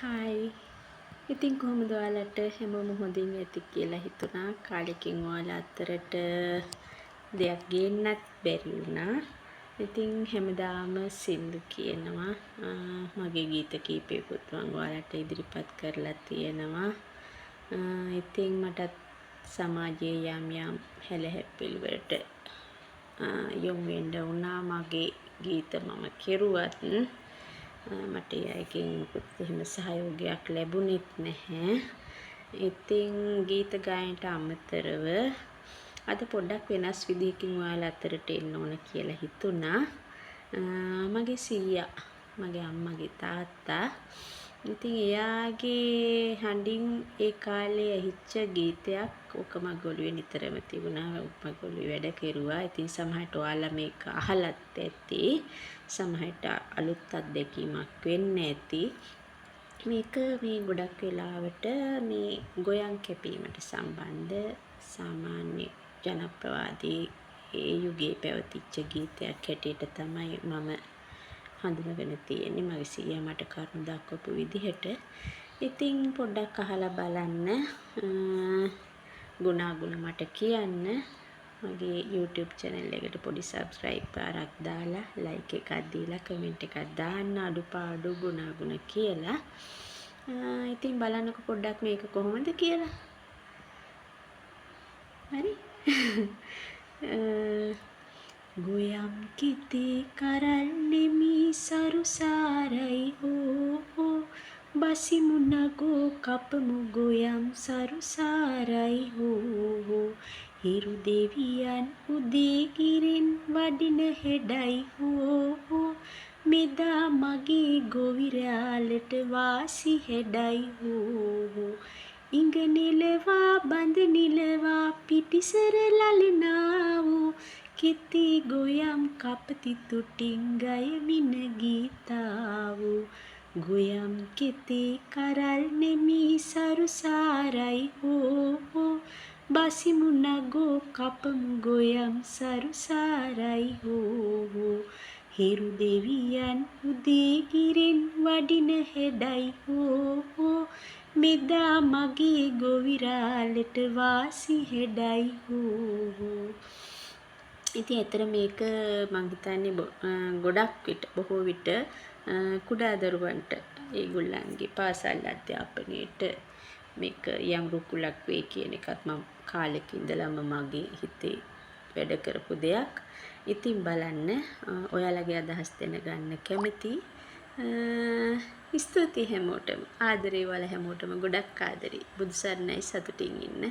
Hi. ඉතින් කොහොමද ඔයාලට හැමෝම හොඳින් ඇති කියලා හිතුණා. කාලෙකින් ඔයාලා අතරට දෙයක් ගේන්නත් බැරි වුණා. ඉතින් හැමදාම සින්දු කියනවා. මගේ ගීත කීපයකුත් මම ඔයාලට ඉදිරිපත් කරලා තියෙනවා. ඉතින් මටත් සමාජයේ යම් හැලහැප්පිලි වලට යොමු වෙන්න වුණා. මගේ ගීත මම කෙරුවත් මට ඒ අයගෙන් මොකුත් එහෙම සහයෝගයක් ලැබුණෙත් නැහැ. ඉතින් ගීත ගායනට අමතරව අද පොඩ්ඩක් වෙනස් විදිහකින් ඔයාලා අතරට එන්න ඕන කියලා හිතුණා. මගේ සීයා, මගේ අම්මගේ තාත්තා. ඉතින් එයාගේ හඬින් ඒ කාලේ ඇහිච්ච ගීතයක් ඔක මගේ ඔළුවේ නිතරම තිබුණා. මගේ ඔළුවේ වැඩ කෙරුවා. ඉතින් සමහරට ඔයාලා මේක අහලත් ඇති. සමහරට අලුත් අත්දැකීමක් වෙන්න ඇති. මේක මේ ගොඩක් වෙලාවට මේ ගොයම් කැපීමට සම්බන්ධ සාමාන්‍ය ජනප්‍රවාදී ඒ යුගයේ පැවතිච්ච ගීතයක් හැටියට තමයි මම හඳුනගෙන තියෙන්නේ. මගේ සීයා මට කරුණු දක්වපු විදිහට. ඉතින් පොඩ්ඩක් අහලා බලන්න. ගුණාගුණ මට කියන්න. මගේ YouTube channel එකට පොඩි subscribe පාරක් දාලා like එකක් දීලා comment එකක් දාන්න අඩුපාඩු ගුණාගුණ කියලා. ඉතින් බලන්නකො පොඩ්ඩක් මේක කොහොමද කියලා. හරි? ගොයම් කිතේ කරල් නෙමි සරුසාරයි හෝ බසිමු නගෝ කපමු ගොයම් සරුසාරයි හෝ හිරු දෙවියන් උදේ කිරෙන් වඩින හෙඩයි හෝ මෙදා මගේ ගොවිරාලට වාසි හෙඩයි හෝ ඉඟ නිලවා බඳ නිලවා පිටිසර ලලනාවෝ කිතේ ගොයම් කපති තුටින් ගයමින ගීතාවෝ ගොයම් කිතේ කරල් නෙමි සරුසාරයි හෝ බසිමු නගෝ කපමු ගොයම් සරුසාරයි හෝ හිරු දෙවියන් උදේ කිරෙන් වඩින හෙඩයි හෝ මෙදා මගේ ගොවිරාලට වාසි හෙඩයි හෝ. ඉතින් ඇතර මේක මං හිතන්නේ ගොඩක් විට බොහෝ විට කුඩා දරුවන්ට ඒගොල්ලන්ගේ පාසල් අධ්‍යාපනයේට මේක යම් රුකුලක් වෙයි කියන එකත් මම කාලෙක ඉඳලම මගේ හිතේ වැඩ කරපු දෙයක්. ඉතින් බලන්න ඔයාලගේ අදහස් දැනගන්න කැමතියි. ස්තුතියි හැමෝටම. ආදරේ වල හැමෝටම ගොඩක් ආදරේ. බුදු සරණයි සතුටින් ඉන්න.